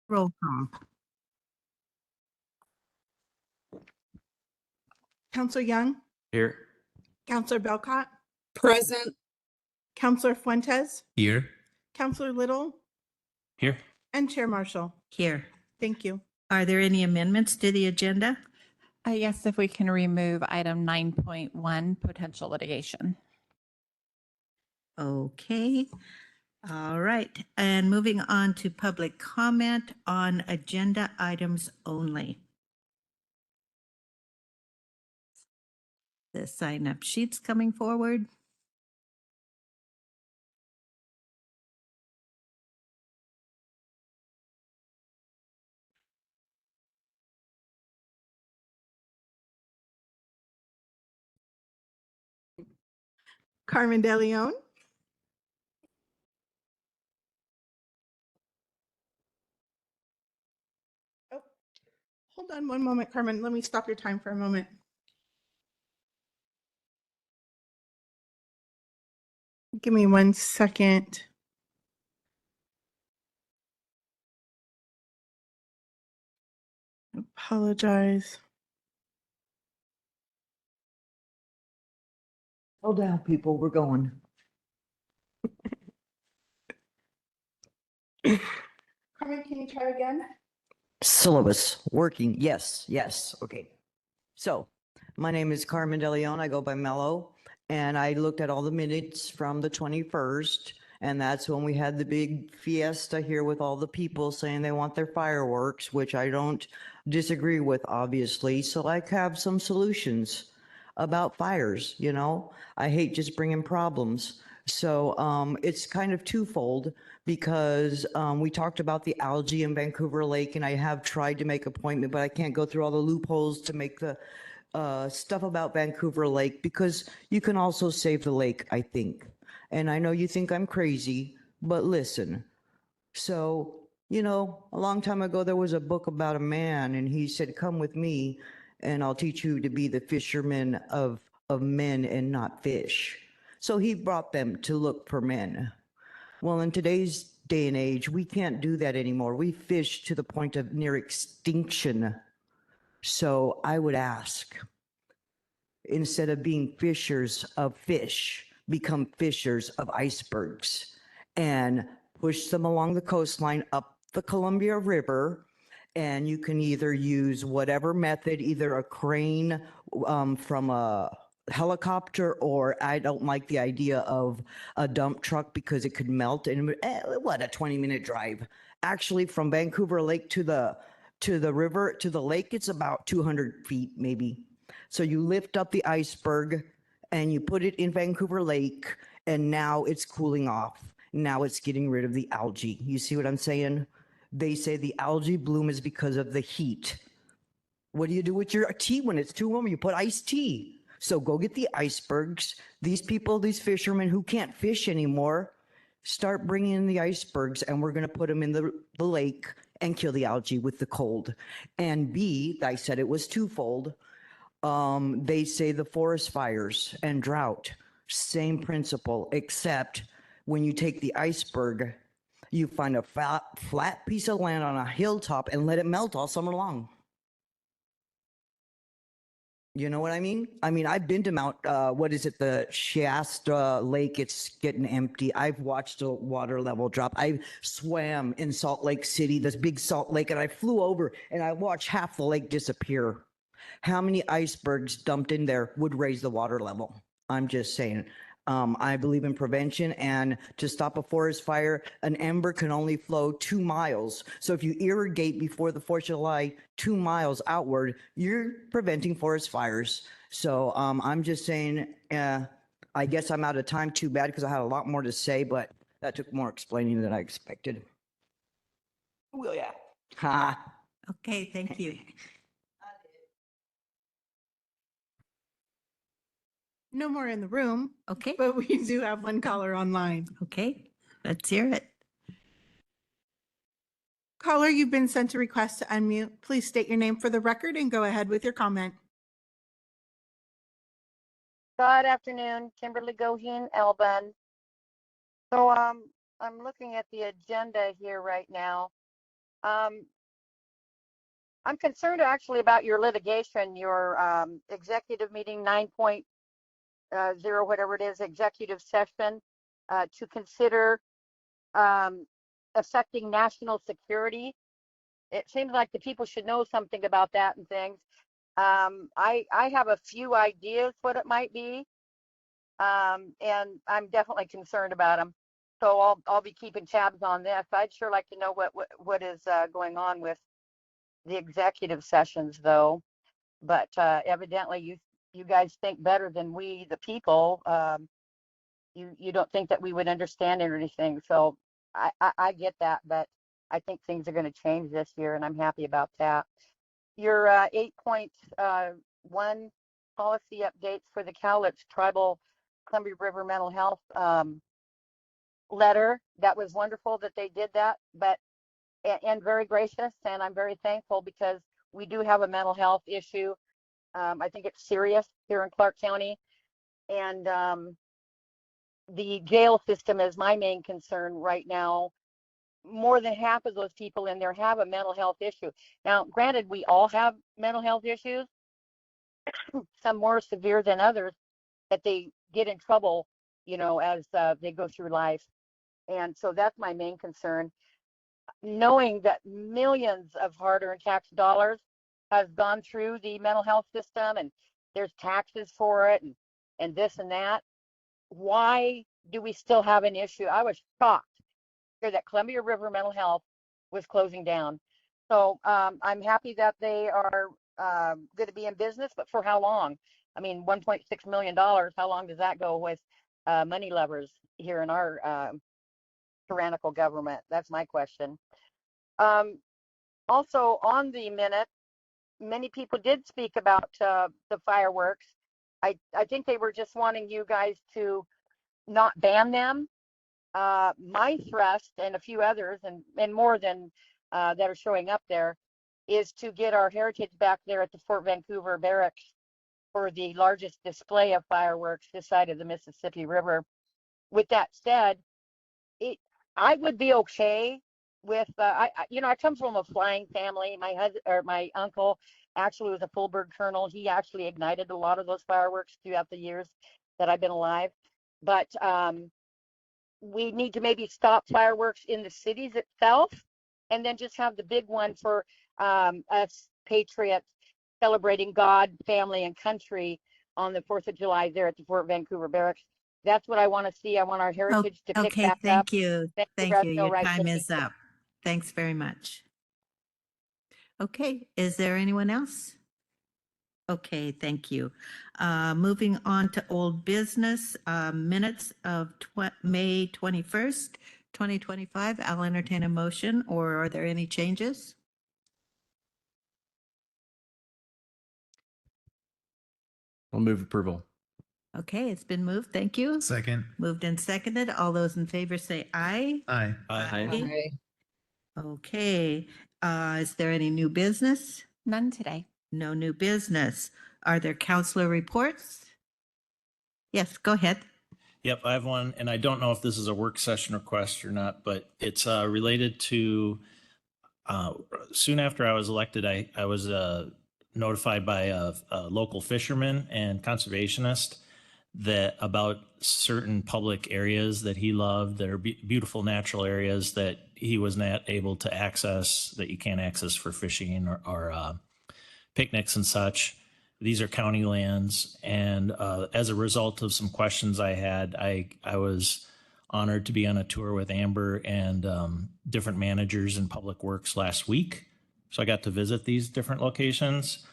Roll call. Counselor Young, Here. Counselor Belcott, Present. Counselor Fuentes, Here. Counselor Little, Here. and Chair Marshall. Here. Thank you. Are there any amendments to the agenda? Yes, if we can remove item 9.1, potential litigation. Okay. All right. And moving on to public comment on agenda items only. The sign up sheets coming forward. Carmen De Leon, oh, hold on one moment, Carmen. Let me stop your time for a moment. Give me 1 second. Apologize. Slow down, people. We're going. Carmen, can you try again? Syllabus working. Yes, yes. Okay. So my name is Carmen De Leon. I go by Mello. And I looked at all the minutes from the 21st. And that's when we had the big fiesta here with all the people saying they want their fireworks, which I don't disagree with, obviously. So I have some solutions about fires, you know? I hate just bringing problems. So it's kind of twofold because we talked about the algae in Vancouver Lake, and I have tried to make appointment, but I can't go through all the loopholes to make the stuff about Vancouver Lake because you can also save the lake, I think. And I know you think I'm crazy, but listen. So, you know, a long time ago, there was a book about a man, and he said, "Come with me, and I'll teach you to be the fisherman of men and not fish." So he brought them to look for men. Well, in today's day and age, we can't do that anymore. We fish to the point of near extinction. So I would ask, instead of being fishers of fish, become fishers of icebergs and push them along the coastline up the Columbia River. And you can either use whatever method, either a crane from a helicopter, or I don't like the idea of a dump truck because it could melt. And what a 20-minute drive. Actually, from Vancouver Lake to the river, to the lake, it's about 200 feet maybe. So you lift up the iceberg and you put it in Vancouver Lake, and now it's cooling off. Now it's getting rid of the algae. You see what I'm saying? They say the algae bloom is because of the heat. What do you do with your tea when it's too warm? You put iced tea. So go get the icebergs. These people, these fishermen who can't fish anymore, start bringing in the icebergs, and we're going to put them in the lake and kill the algae with the cold. And B, I said it was twofold. They say the forest fires and drought, same principle, except when you take the iceberg, you find a flat piece of land on a hilltop and let it melt all summer long. You know what I mean? I mean, I've been to Mount, what is it, the Shasta Lake, it's getting empty. I've watched the water level drop. I swam in Salt Lake City, this big Salt Lake, and I flew over and I watched half the lake disappear. How many icebergs dumped in there would raise the water level? I'm just saying. I believe in prevention, and to stop a forest fire, an ember can only flow 2 miles. So if you irrigate before the 4th of July 2 miles outward, you're preventing forest fires. So I'm just saying, I guess I'm out of time. Too bad, because I had a lot more to say, but that took more explaining than I expected. Well, yeah. Ha. Okay, thank you. No more in the room, Okay, but we do have one caller online. okay, let's hear it. Caller, you've been sent a request to unmute. Please state your name for the record and go ahead with your comment. Good afternoon, Kimberly Goheen, Elbun. So I'm looking at the agenda here right now, I'm concerned actually about your litigation, your executive meeting 9.0, whatever it is, executive session to consider affecting national security. It seems like the people should know something about that and things. I have a few ideas what it might be, and I'm definitely concerned about them. So I'll be keeping tabs on this. I'd sure like to know what is going on with the executive sessions, though. But evidently, you guys think better than we, the people. You don't think that we would understand it or anything. So I get that, but I think things are going to change this year, and I'm happy about that. Your 8.1 policy updates for the Cowlitz Tribal Columbia River Mental Health letter. That was wonderful that they did that, but and very gracious, and I'm very thankful because we do have a mental health issue. I think it's serious here in Clark County, and the jail system is my main concern right now. More than half of those people in there have a mental health issue. Now, granted, we all have mental health issues, some more severe than others, that they get in trouble, as they go through life. And so that's my main concern. Knowing that millions of hard-earned tax dollars has gone through the mental health system, and there's taxes for it, and this and that. Why do we still have an issue? I was shocked that Columbia River Mental Health was closing down. So I'm happy that they are going to be in business, but for how long? I mean, $1.6 million, how long does that go with money levers here in our tyrannical government? That's my question. Also on the minute, many people did speak about the fireworks. I think they were just wanting you guys to not ban them. My thrust and a few others and more than that are showing up there is to get our heritage back there at the Fort Vancouver Barracks for the largest display of fireworks this side of the Mississippi River. With that said, I would be okay with I come from a flying family. My husband or my uncle actually was a full-bird colonel. He actually ignited a lot of those fireworks throughout the years that I've been alive. But we need to maybe stop fireworks in the cities itself, and then just have the big one for us patriots celebrating God, family, and country on the 4th of July there at the Fort Vancouver Barracks. That's what I want to see. I want our heritage to pick Okay, back up. thank you. Thank you. Your Right, time Cindy. is up. Thanks very much. Okay, is there anyone else? Okay, thank you. Moving on to old business, minutes of May 21st, 2025. I'll entertain a motion, or are there any changes? I'll move approval. Okay, it's been moved. Thank you. Second. Moved and seconded. All those in favor say aye. Aye. Aye. Okay, is there any new business? None today. No new business. Are there counselor reports? Yes, go ahead. Yep, I have one, and I don't know if this is a work session request or not, but it's related to soon after I was elected, I was notified by a local fisherman and conservationist that about certain public areas that he loved that are beautiful natural areas that he was not able to access, that you can't access for fishing or picnics and such. These are county lands, and as a result of some questions I had, I was honored to be on a tour with Amber and different managers in Public Works last week. So I got to visit these different locations,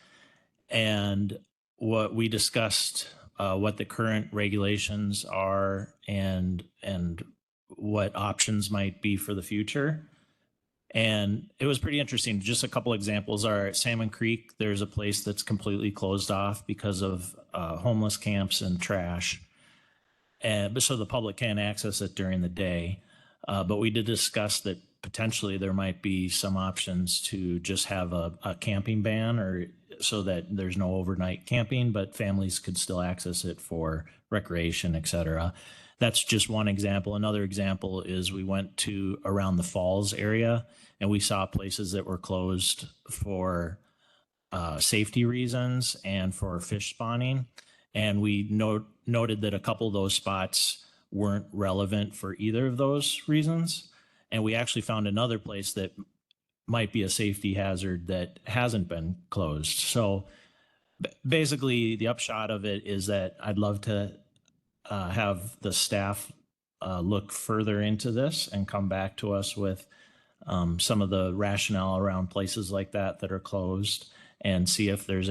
and what we discussed, what the current regulations are, and what options might be for the future. And it was pretty interesting. Just a couple examples are at Salmon Creek. There's a place that's completely closed off because of homeless camps and trash. And so the public can't access it during the day. But we did discuss that potentially there might be some options to just have a camping ban, or so that there's no overnight camping, but families could still access it for recreation, et cetera. that's just one example. Another example is we went to around the falls area and we saw places that were closed for safety reasons and for fish spawning. And we noted that a couple of those spots weren't relevant for either of those reasons. And we actually found another place that might be a safety hazard that hasn't been closed. So basically, the upshot of it is that I'd love to have the staff look further into this and come back to us with some of the rationale around places like that that are closed and see if there's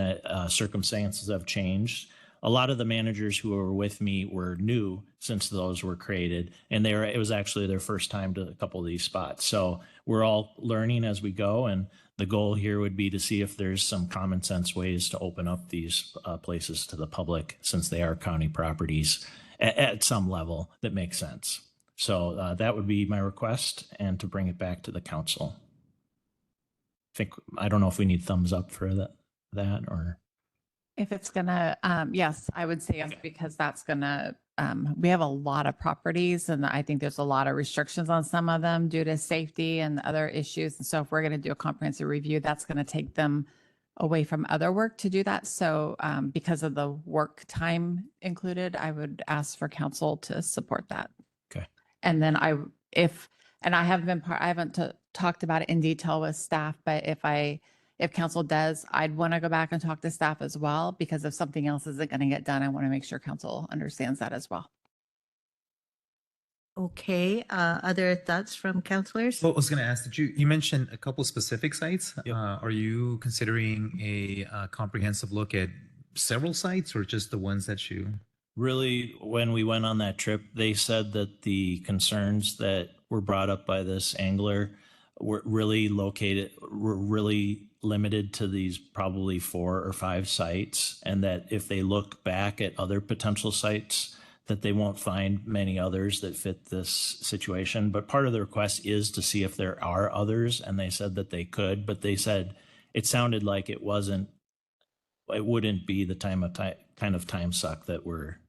circumstances have changed. A lot of the managers who were with me were new since those were created, and it was actually their first time to a couple of these spots. So we're all learning as we go, and the goal here would be to see if there's some common sense ways to open up these places to the public, since they are county properties at some level that makes sense. So that would be my request, and to bring it back to the council. I don't know if we need thumbs up for that or. If it's gonna, yes, I would say yes, because that's gonna, we have a lot of properties and I think there's a lot of restrictions on some of them due to safety and other issues. And so if we're gonna do a comprehensive review, that's gonna take them away from other work to do that. So because of the work time included, I would ask for council to support that. Okay. And then I haven't talked about it in detail with staff, but if council does, I'd want to go back and talk to staff as well, because if something else isn't going to get done, I want to make sure council understands that as well. Okay, other thoughts from counselors? Well, I was going to ask, did you mentioned a couple specific sites? Yep. Are you considering a comprehensive look at several sites or just the ones that you? Really, when we went on that trip, they said that the concerns that were brought up by this angler were really limited to these probably 4 or 5 sites, and that if they look back at other potential sites, that they won't find many others that fit this situation. But part of the request is to see if there are others, and they said that they could, but they said it sounded like it wouldn't be the kind of time suck that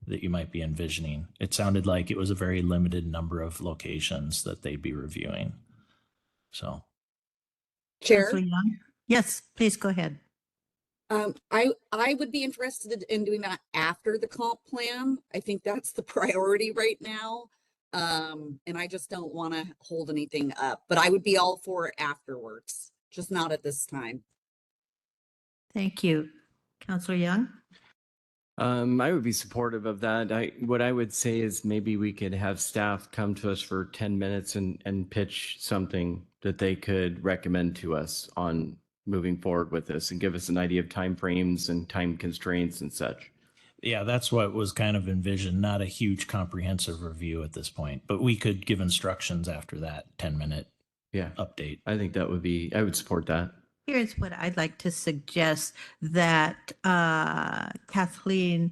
you might be envisioning. It sounded like it was a very limited number of locations that they'd be reviewing. So, Chair, Counselor Young? Yes, please go ahead. I would be interested in doing that after the comp plan. I think that's the priority right now. And I just don't want to hold anything up, but I would be all for it afterwards, just not at this time. Thank you. Counselor Young? I would be supportive of that. What I would say is maybe we could have staff come to us for 10 minutes and pitch something that they could recommend to us on moving forward with this, and give us an idea of timeframes and time constraints and such. yeah, that's what was kind of envisioned, not a huge comprehensive review at this point, but we could give instructions after that 10-minute Yeah, update. I think I would support that. Here's what I'd like to suggest, that Kathleen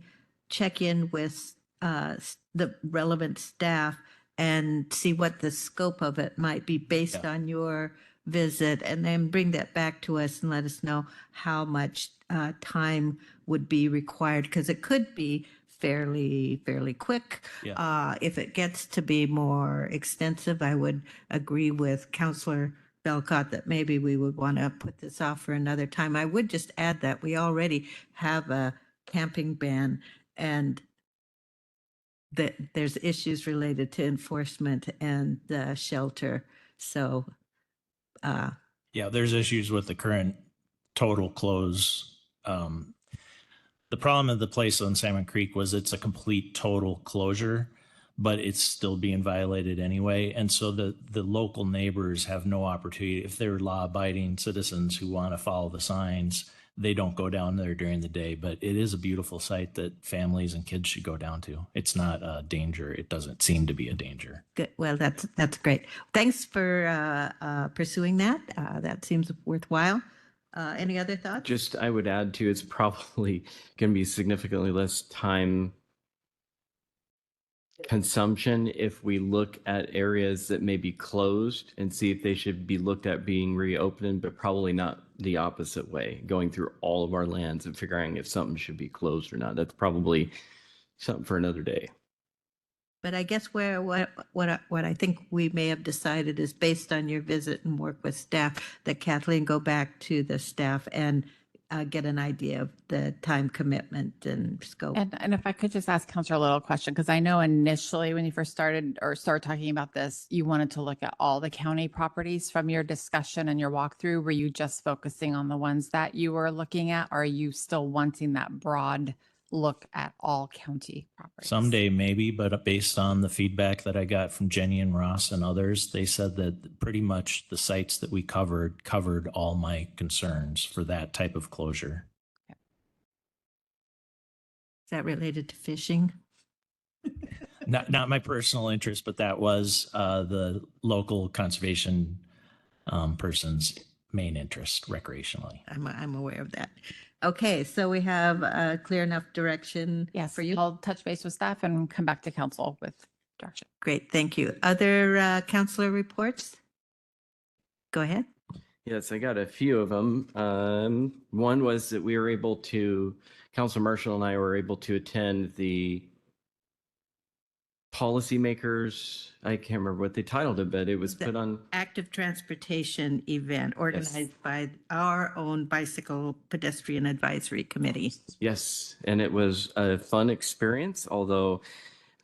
check in with the relevant staff and see what the scope of it might be based Yeah. on your visit, and then bring that back to us and let us know how much time would be required, because it could be fairly quick. Yeah. If it gets to be more extensive, I would agree with Counselor Belcott that maybe we would want to put this off for another time. I would just add that we already have a camping ban, and that there's issues related to enforcement and the shelter. So, Yeah, there's issues with the current total close. The problem of the place on Salmon Creek was it's a complete total closure, but it's still being violated anyway. And so the local neighbors have no opportunity. If they're law-abiding citizens who want to follow the signs, they don't go down there during the day. But it is a beautiful site that families and kids should go down to. It's not a danger. It doesn't seem to be a danger. good. Well, that's great. Thanks for pursuing that. That seems worthwhile. Any other thoughts? Just, I would add to, it's probably going to be significantly less time consumption if we look at areas that may be closed and see if they should be looked at being reopened, but probably not the opposite way, going through all of our lands and figuring if something should be closed or not. That's probably something for another day. But I guess what I think we may have decided is based on your visit and work with staff, that Kathleen go back to the staff and get an idea of the time commitment and scope. And if I could just ask Counselor a little question, because I know initially when you first started talking about this, you wanted to look at all the county properties. From your discussion and your walkthrough, were you just focusing on the ones that you were looking at? Or are you still wanting that broad look at all county properties? Someday maybe, but based on the feedback that I got from Jenny and Ross and others, they said that pretty much the sites that we covered all my concerns for that type of closure. Is that related to fishing? Not my personal interest, but that was the local conservation person's main interest recreationally. I'm aware of that. Okay, so we have clear enough direction Yes, for you? I'll touch base with staff and come back to council with direction. Great, thank you. Other counselor reports? Go ahead. Yes, I got a few of them. One was that we were able to, Councilor Marshall and I were able to attend the policymakers, I can't remember what they titled it, but it was The put on, Active transportation event organized by our own Bicycle Pedestrian Advisory Committee. yes, and it was a fun experience, although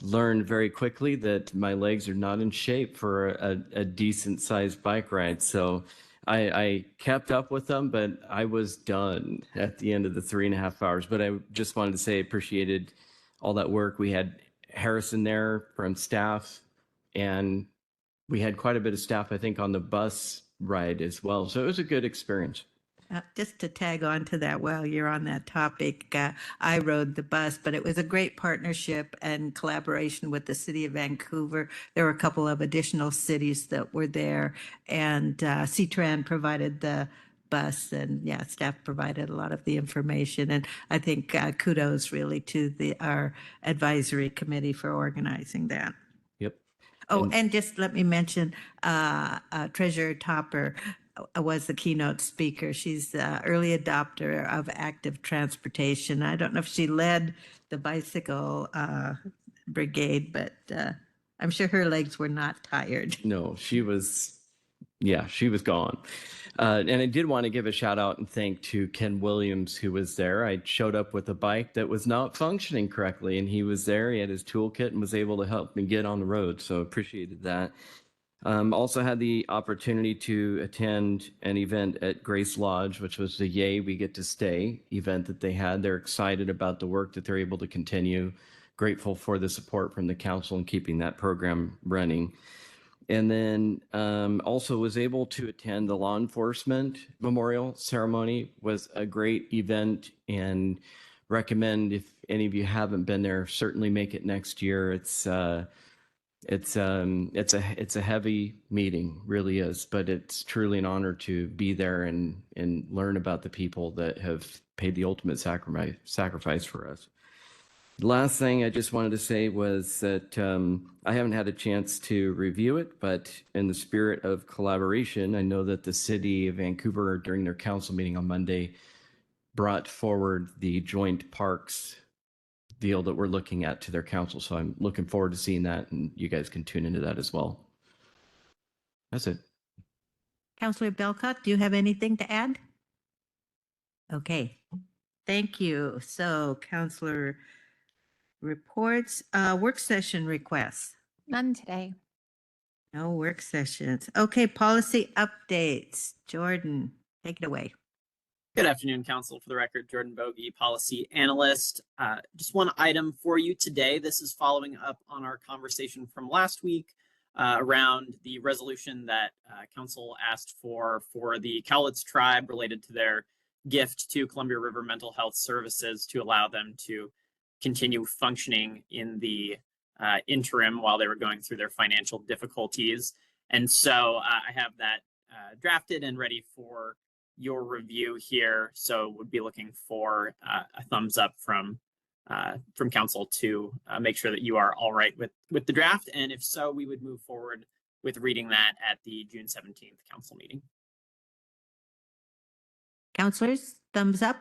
learned very quickly that my legs are not in shape for a decent sized bike ride. So I kept up with them, but I was done at the end of the 3.5 hours. But I just wanted to say I appreciated all that work. We had Harrison there from staff, and we had quite a bit of staff, I think, on the bus ride as well. So it was a good experience. Just to tag on to that while you're on that topic, I rode the bus, but it was a great partnership and collaboration with the city of Vancouver. There were a couple of additional cities that were there, and CTRAN provided the bus, and yeah, staff provided a lot of the information. And I think kudos really to our advisory committee for organizing that. Yep. Oh, And- and just let me mention, Treasurer Topper was the keynote speaker. She's the early adopter of active transportation. I don't know if she led the bicycle brigade, but I'm sure her legs were not tired. No, she was gone. And I did want to give a shout out and thank to Ken Williams, who was there. I showed up with a bike that was not functioning correctly, and he was there. He had his toolkit and was able to help me get on the road. So appreciated that. Also had the opportunity to attend an event at Grace Lodge, which was the Yay We Get to Stay event that they had. They're excited about the work that they're able to continue. Grateful for the support from the council in keeping that program running. And then also was able to attend the law enforcement memorial ceremony. Was a great event, and recommend if any of you haven't been there, certainly make it next year. It's a heavy meeting, really is, but it's truly an honor to be there and learn about the people that have paid the ultimate sacrifice for us. The last thing I just wanted to say was that I haven't had a chance to review it, but in the spirit of collaboration, I know that the city of Vancouver, during their council meeting on Monday, brought forward the joint parks deal that we're looking at to their council. So I'm looking forward to seeing that, and you guys can tune into that as well. That's it. Councillor Belcott, do you have anything to add? Okay, thank you. So Councillor reports, work session requests. None today. No work sessions. Okay, policy updates. Jordan, take it away. Good afternoon, Council. For the record, Jordan Bogey, Policy Analyst. Just one item for you today. This is following up on our conversation from last week around the resolution that Council asked for the Cowlitz tribe related to their gift to Columbia River Mental Health Services to allow them to continue functioning in the interim while they were going through their financial difficulties. And so I have that drafted and ready for your review here. So would be looking for a thumbs up from council to make sure that you are all right with the draft. And if so, we would move forward with reading that at the June 17th council meeting. Councilors, thumbs up.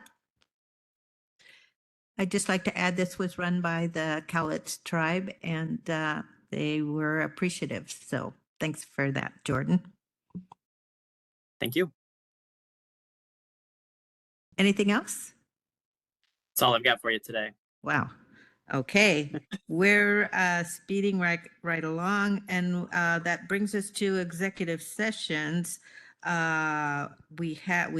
I'd just like to add this was run by the Cowlitz tribe and they were appreciative. So thanks for that, Jordan. Thank you. Anything else? That's all I've got for you today. Wow. Okay, we're speeding right along, and that brings us to executive sessions. We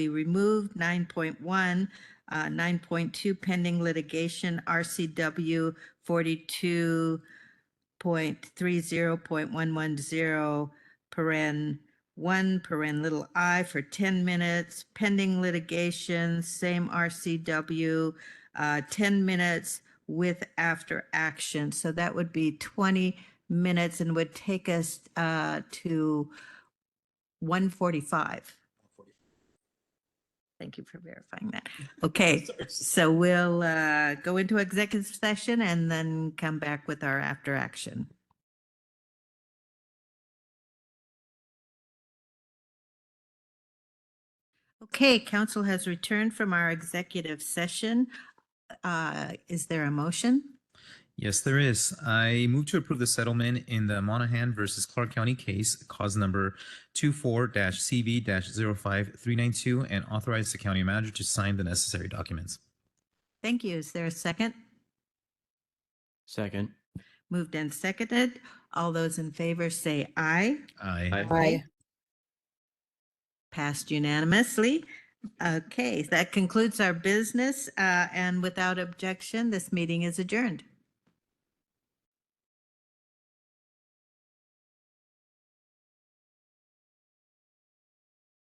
removed 9.1, 9.2 pending litigation, RCW 42.30.110, paren 1, paren little I for 10 minutes, pending litigation, same RCW, 10 minutes with after action. So that would be 20 minutes and would take us to 1:45. Thank you for verifying that. Okay, so we'll go into executive session and then come back with our after action. Okay, council has returned from our executive session. Is there a motion? Yes, there is. I move to approve the settlement in the Monahan versus Clark County case, cause number 24-CV-05392, and authorize the county manager to sign the necessary documents. Thank you. Is there a second? Second. Moved and seconded. All those in favor say aye. Aye. Passed unanimously. Okay, that concludes our business, and without objection, this meeting is adjourned.